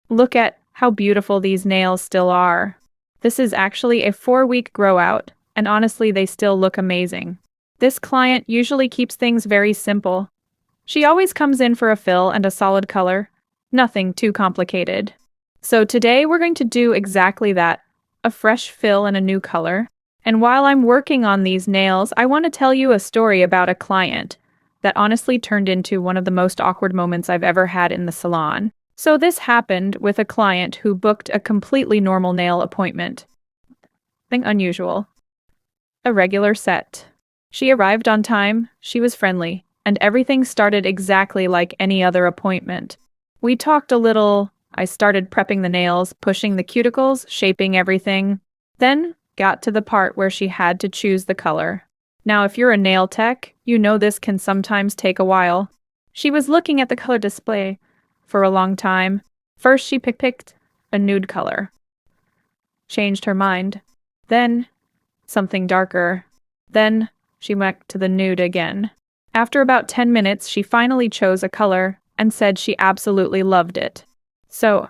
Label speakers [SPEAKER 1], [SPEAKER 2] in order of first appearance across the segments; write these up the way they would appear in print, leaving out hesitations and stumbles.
[SPEAKER 1] Look at how beautiful these nails still are. This is actually a 4-week grow out, and honestly, they still look amazing. This client usually keeps things very simple. She always comes in for a fill and a solid color. Nothing too complicated. So today we're going to do exactly that. A fresh fill and a new color. And while I'm working on these nails, I want to tell you a story about a client that honestly turned into one of the most awkward moments I've ever had in the salon. So this happened with a client who booked a completely normal nail appointment. Nothing unusual. A regular set. She arrived on time, she was friendly, and everything started exactly like any other appointment. We talked a little, I started prepping the nails, pushing the cuticles, shaping everything, then got to the part where she had to choose the color. Now, if you're a nail tech, you know this can sometimes take a while. She was looking at the color display for a long time. First, she picked a nude color, changed her mind, then something darker, then she went to the nude again. After about 10 minutes, she finally chose a color and said she absolutely loved it. So,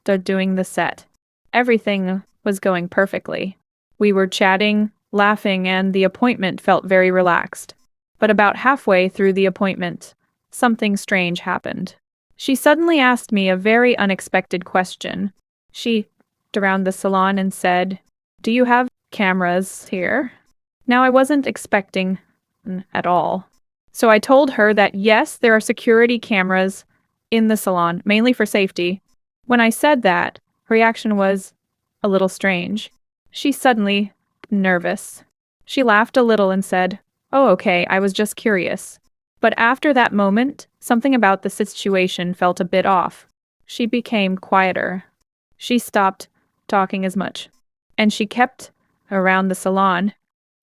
[SPEAKER 1] they're doing the set. Everything was going perfectly. We were chatting, laughing, and the appointment felt very relaxed. But about halfway through the appointment, something strange happened. She suddenly asked me a very unexpected question. She looked around the salon and said, "Do you have cameras here?" Now, I wasn't expecting at all. So I told her that yes, there are security cameras in the salon, mainly for safety. When I said that, her reaction was a little strange. She suddenly nervous. She laughed a little and said, "Oh, okay, I was just curious." But after that moment, something about the situation felt a bit off. She became quieter. She stopped talking as much, and she kept around the salon.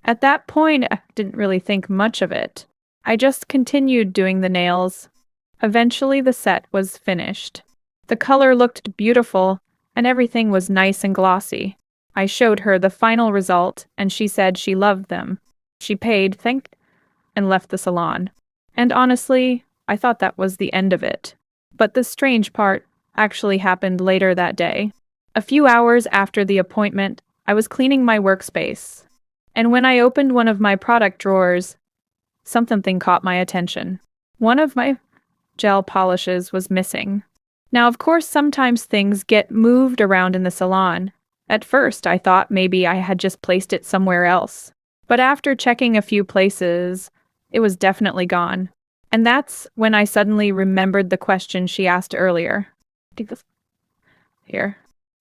[SPEAKER 1] At that point, I didn't really think much of it. I just continued doing the nails. Eventually, the set was finished. The color looked beautiful, and everything was nice and glossy. I showed her the final result, and she said she loved them. She paid, thanked, and left the salon. And honestly, I thought that was the end of it. But the strange part actually happened later that day. A few hours after the appointment, I was cleaning my workspace. And when I opened one of my product drawers, something caught my attention. One of my gel polishes was missing. Now, of course, sometimes things get moved around in the salon. At first, I thought maybe I had just placed it somewhere else. But after checking a few places, it was definitely gone. And that's when I suddenly remembered the question she asked earlier. Take this here.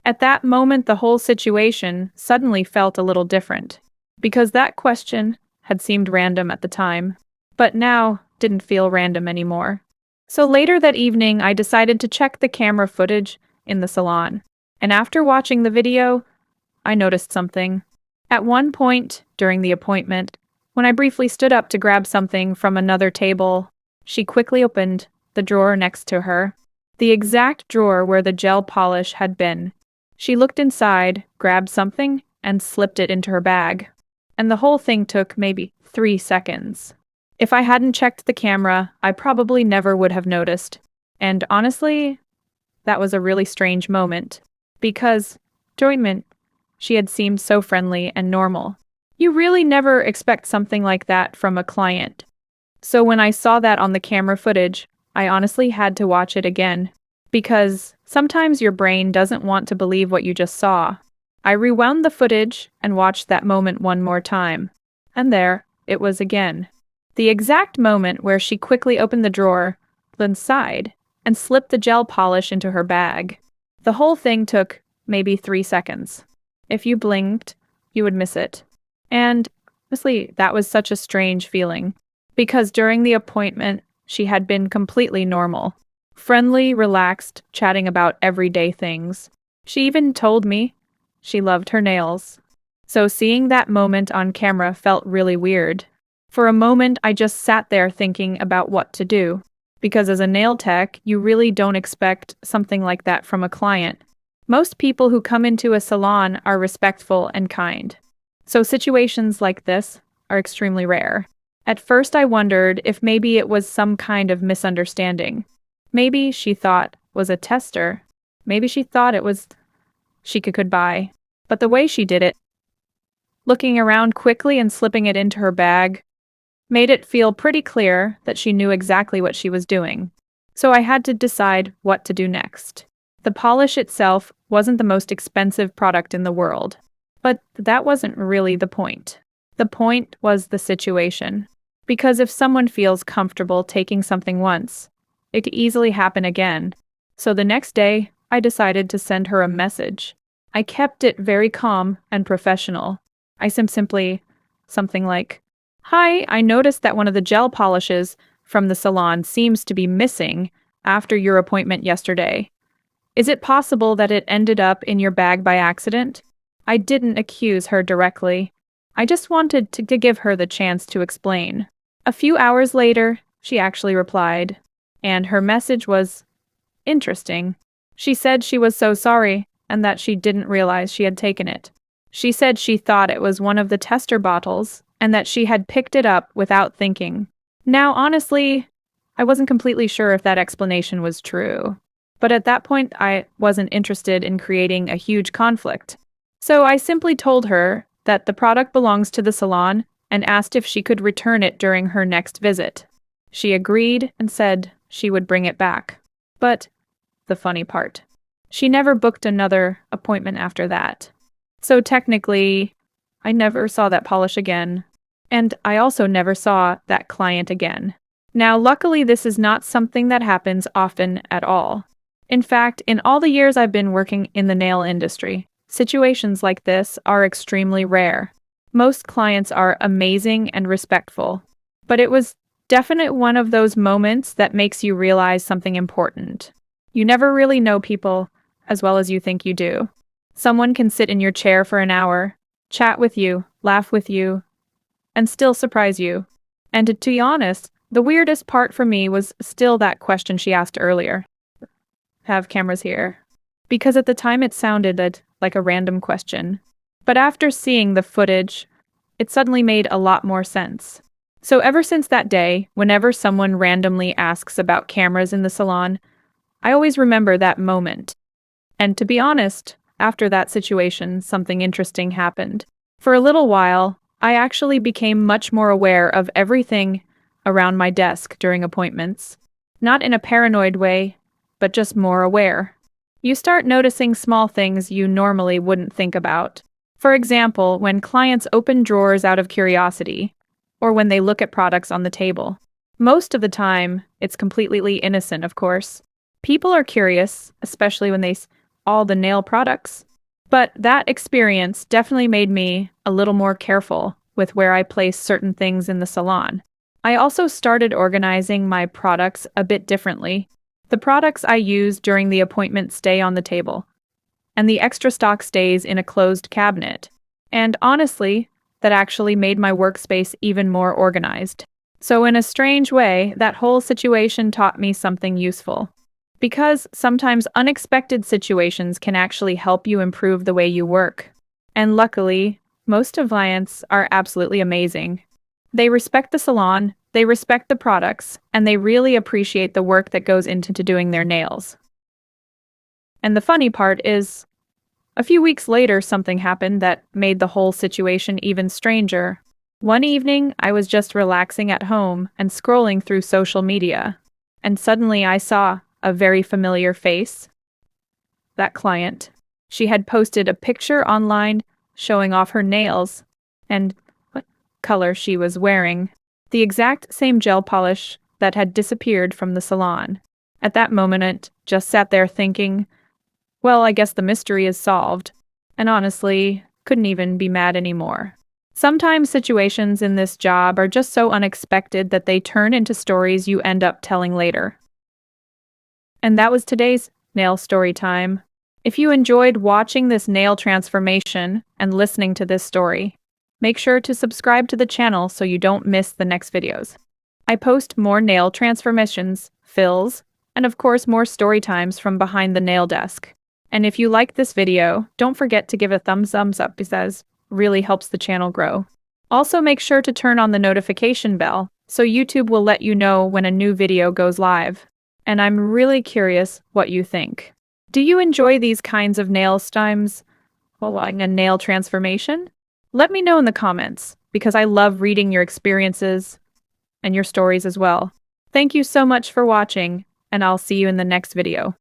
[SPEAKER 1] At that moment, the whole situation suddenly felt a little different, because that question had seemed random at the time, but now didn't feel random anymore. So later that evening, I decided to check the camera footage in the salon. And after watching the video, I noticed something. At one point during the appointment, when I briefly stood up to grab something from another table, she quickly opened the drawer next to her, the exact drawer where the gel polish had been. She looked inside, grabbed something, and slipped it into her bag. And the whole thing took maybe 3 seconds. If I hadn't checked the camera, I probably never would have noticed. And honestly, that was a really strange moment. Because, during she had seemed so friendly and normal. You really never expect something like that from a client. So when I saw that on the camera footage, I honestly had to watch it again. Because sometimes your brain doesn't want to believe what you just saw. I rewound the footage and watched that moment one more time. And there it was again. The exact moment where she quickly opened the drawer, then sighed, and slipped the gel polish into her bag. The whole thing took maybe 3 seconds. If you blinked, you would miss it. And honestly, that was such a strange feeling. Because during the appointment, she had been completely normal. Friendly, relaxed, chatting about everyday things. She even told me she loved her nails. So seeing that moment on camera felt really weird. For a moment, I just sat there thinking about what to do. Because as a nail tech, you really don't expect something like that from a client. Most people who come into a salon are respectful and kind. So situations like this are extremely rare. At first, I wondered if maybe it was some kind of misunderstanding. Maybe she thought was a tester. Maybe she thought it was she could buy. But the way she did it, looking around quickly and slipping it into her bag, made it feel pretty clear that she knew exactly what she was doing. So I had to decide what to do next. The polish itself wasn't the most expensive product in the world, but that wasn't really the point. The point was the situation. Because if someone feels comfortable taking something once, it could easily happen again. So the next day, I decided to send her a message. I kept it very calm and professional. I simply something like, "Hi, I noticed that one of the gel polishes from the salon seems to be missing after your appointment yesterday. Is it possible that it ended up in your bag by accident?" I didn't accuse her directly. I just wanted to give her the chance to explain. A few hours later, she actually replied, and her message was interesting. She said she was so sorry and that she didn't realize she had taken it. She said she thought it was one of the tester bottles and that she had picked it up without thinking. Now, honestly, I wasn't completely sure if that explanation was true. But at that point, I wasn't interested in creating a huge conflict. So I simply told her that the product belongs to the salon and asked if she could return it during her next visit. She agreed and said she would bring it back. But the funny part, she never booked another appointment after that. So technically, I never saw that polish again. And I also never saw that client again. Now, luckily, this is not something that happens often at all. In fact, in all the years I've been working in the nail industry, situations like this are extremely rare. Most clients are amazing and respectful. But it was definitely one of those moments that makes you realize something important. You never really know people as well as you think you do. Someone can sit in your chair for an hour, chat with you, laugh with you, and still surprise you. And to be honest, the weirdest part for me was still that question she asked earlier. Have cameras here? Because at the time it sounded like a random question. But after seeing the footage, it suddenly made a lot more sense. So ever since that day, whenever someone randomly asks about cameras in the salon, I always remember that moment. And to be honest, after that situation, something interesting happened. For a little while, I actually became much more aware of everything around my desk during appointments. Not in a paranoid way, but just more aware. You start noticing small things you normally wouldn't think about. For example, when clients open drawers out of curiosity, or when they look at products on the table. Most of the time, it's completely innocent, of course. People are curious, especially when they all the nail products. But that experience definitely made me a little more careful with where I place certain things in the salon. I also started organizing my products a bit differently. The products I use during the appointment stay on the table, and the extra stock stays in a closed cabinet. And honestly, that actually made my workspace even more organized. So in a strange way, that whole situation taught me something useful. Because sometimes unexpected situations can actually help you improve the way you work. And luckily, most of clients are absolutely amazing. They respect the salon, they respect the products, and they really appreciate the work that goes into doing their nails. And the funny part is, a few weeks later, something happened that made the whole situation even stranger. One evening, I was just relaxing at home and scrolling through social media, and suddenly I saw a very familiar face. That client. She had posted a picture online showing off her nails and what color she was wearing. The exact same gel polish that had disappeared from the salon. At that moment, I just sat there thinking, well, I guess the mystery is solved. And honestly, couldn't even be mad anymore. Sometimes situations in this job are just so unexpected that they turn into stories you end up telling later. And that was today's nail story time. If you enjoyed watching this nail transformation and listening to this story, make sure to subscribe to the channel so you don't miss the next videos. I post more nail transformations, fills, and of course more story times from behind the nail desk. And if you like this video, don't forget to give a thumbs up because it really helps the channel grow. Also make sure to turn on the notification bell so YouTube will let you know when a new video goes live. And I'm really curious what you think. Do you enjoy these kinds of nail styles while watching a nail transformation? Let me know in the comments because I love reading your experiences and your stories as well. Thank you so much for watching, and I'll see you in the next video.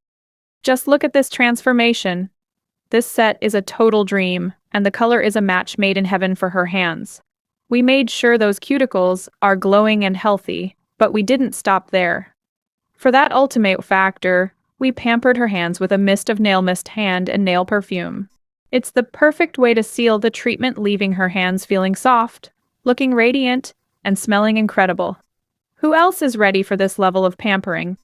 [SPEAKER 1] Just look at this transformation. This set is a total dream, and the color is a match made in heaven for her hands. We made sure those cuticles are glowing and healthy, but we didn't stop there. For that ultimate factor, we pampered her hands with a mist of nail mist hand and nail perfume. It's the perfect way to seal the treatment, leaving her hands feeling soft, looking radiant, and smelling incredible. Who else is ready for this level of pampering?